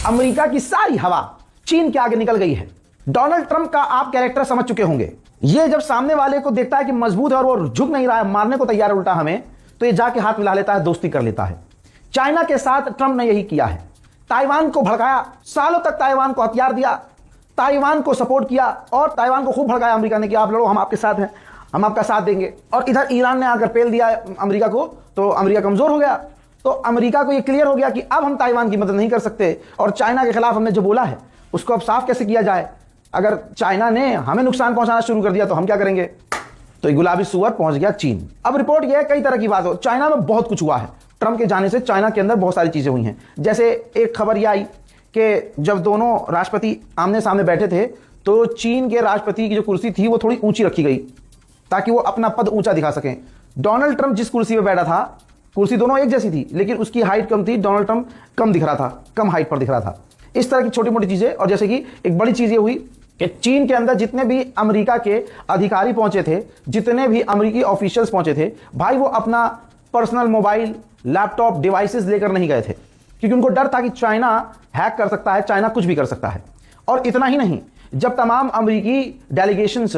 America की सारी हवा चीन के आगे निकल गई है। डोनाल्ड ट्रंप का आप कैरेक्टर समझ चुके होंगे। ये जब सामने वाले को देखता है कि मजबूत है और वो झुक नहीं रहा है, मारने को तैयार है उल्टा हमें, तो ये जाके हाथ मिला लेता है, दोस्ती कर लेता है। चाइना के साथ ट्रंप ने यही किया है। ताइवान को भड़काया, सालों तक ताइवान को हथियार दिया, ताइवान को सपोर्ट किया और ताइवान को खूब भड़काया अमेरिका ने कि आप लड़ो, हम आपके साथ हैं, हम आपका साथ देंगे। और इधर ईरान ने आकर पेल दिया अमेरिका को, तो अमेरिका कमजोर हो गया। तो अमेरिका को ये क्लियर हो गया कि अब हम ताइवान की मदद नहीं कर सकते और चाइना के खिलाफ हमने जो बोला है उसको अब साफ कैसे किया जाए। अगर चाइना ने हमें नुकसान पहुंचाना शुरू कर दिया तो हम क्या करेंगे। तो ये गुलाबी सुअर पहुंच गया चीन। अब रिपोर्ट यह है, कई तरह की बात हो, चाइना में बहुत कुछ हुआ है। ट्रंप के जाने से चाइना के अंदर बहुत सारी चीजें हुई हैं। जैसे एक खबर यह आई कि जब दोनों राष्ट्रपति आमने सामने बैठे थे तो चीन के राष्ट्रपति की जो कुर्सी थी वो थोड़ी ऊंची रखी गई ताकि वो अपना पद ऊंचा दिखा सकें। डोनाल्ड ट्रंप जिस कुर्सी पर बैठा था, कुर्सी दोनों एक जैसी थी लेकिन उसकी हाइट कम थी, डोनाल्ड ट्रंप कम दिख रहा था, कम हाइट पर दिख रहा था। इस तरह की छोटी मोटी चीजें। और जैसे कि एक बड़ी चीज ये हुई कि चीन के अंदर जितने भी अमेरिका के अधिकारी पहुंचे थे, जितने भी अमेरिकी ऑफिशियल्स पहुंचे थे, भाई वो अपना पर्सनल मोबाइल, लैपटॉप, डिवाइसेस लेकर नहीं गए थे क्योंकि उनको डर था कि चाइना हैक कर सकता है, चाइना कुछ भी कर सकता है। और इतना ही नहीं, जब तमाम अमेरिकी डेलीगेशंस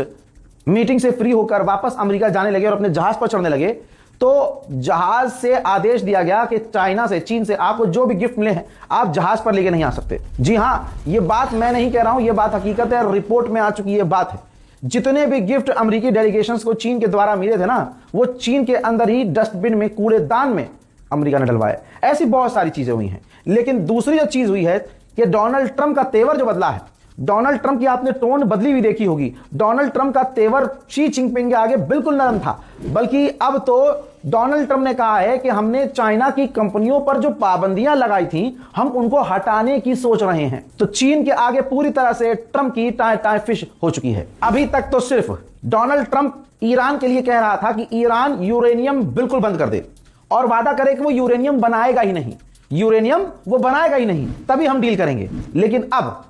मीटिंग से फ्री होकर वापस अमेरिका जाने लगे और अपने जहाज पर चढ़ने लगे तो जहाज से आदेश दिया गया कि चाइना से, चीन से आपको जो भी गिफ्ट मिले हैं आप जहाज पर लेके नहीं आ सकते। जी हां, यह बात मैं नहीं कह रहा हूं, यह बात हकीकत है, रिपोर्ट में आ चुकी यह बात है। जितने भी गिफ्ट अमेरिकी डेलीगेशंस को चीन के द्वारा मिले थे ना, वो चीन के अंदर ही डस्टबिन में, कूड़ेदान में अमेरिका ने डलवाए। ऐसी बहुत सारी चीजें हुई हैं। लेकिन दूसरी जो चीज हुई है कि डोनाल्ड ट्रंप का तेवर जो बदला है, डोनाल्ड ट्रंप की आपने टोन बदली हुई देखी होगी। डोनाल्ड ट्रंप का तेवर शी जिनपिंग के आगे बिल्कुल नरम था, बल्कि अब तो डोनाल्ड ट्रंप ने कहा है कि हमने चाइना की कंपनियों पर जो पाबंदियां लगाई थी हम उनको हटाने की सोच रहे हैं। तो चीन के आगे पूरी तरह से ट्रंप की टाई टाई फिश हो चुकी है। अभी तक तो सिर्फ डोनाल्ड ट्रंप ईरान के लिए कह रहा था कि ईरान यूरेनियम बिल्कुल बंद कर दे और वादा करे कि वो यूरेनियम बनाएगा ही नहीं, यूरेनियम वो बनाएगा ही नहीं, तभी हम डील करेंगे। लेकिन अब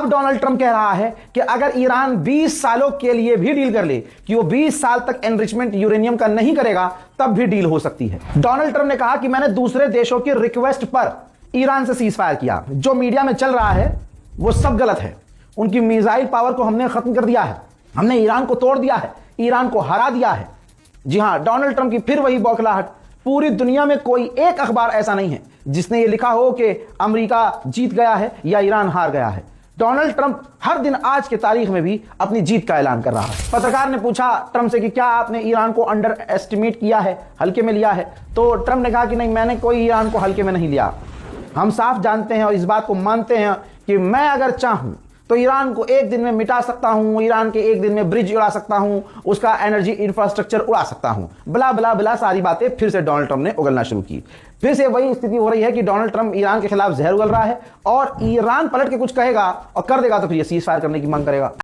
डोनाल्ड ट्रंप कह रहा है कि अगर ईरान 20 सालों के लिए भी डील कर ले कि वो 20 साल तक एनरिचमेंट यूरेनियम का नहीं करेगा, तब भी डील हो सकती है। डोनाल्ड ट्रंप ने कहा कि मैंने दूसरे देशों की रिक्वेस्ट पर ईरान से सीज फायर किया। जो मीडिया में चल रहा है वो सब गलत है। उनकी मिसाइल पावर को हमने खत्म कर दिया है, हमने ईरान को तोड़ दिया है, ईरान को हरा दिया है। जी हां, डोनाल्ड ट्रंप की फिर वही बौखलाहट। पूरी दुनिया में कोई एक अखबार ऐसा नहीं है जिसने ये लिखा हो कि अमेरिका जीत गया है या ईरान हार गया है। डोनाल्ड ट्रंप हर दिन आज के तारीख में भी अपनी जीत का ऐलान कर रहा है। पत्रकार ने पूछा ट्रंप से कि क्या आपने ईरान को अंडर एस्टिमेट किया है, हल्के में लिया है? तो ट्रंप ने कहा कि नहीं, मैंने कोई ईरान को हल्के में नहीं लिया। हम साफ जानते हैं और इस बात को मानते हैं कि मैं अगर चाहूं तो ईरान को एक दिन में मिटा सकता हूं, ईरान के एक दिन में ब्रिज उड़ा सकता हूं, उसका एनर्जी इंफ्रास्ट्रक्चर उड़ा सकता हूं। बला बला बला सारी बातें फिर से डोनाल्ड ट्रंप ने उगलना शुरू की। फिर से वही स्थिति हो रही है कि डोनाल्ड ट्रंप ईरान के खिलाफ जहर उगल रहा है और ईरान पलट के कुछ कहेगा और कर देगा तो फिर ये सीज फायर करने की मांग करेगा।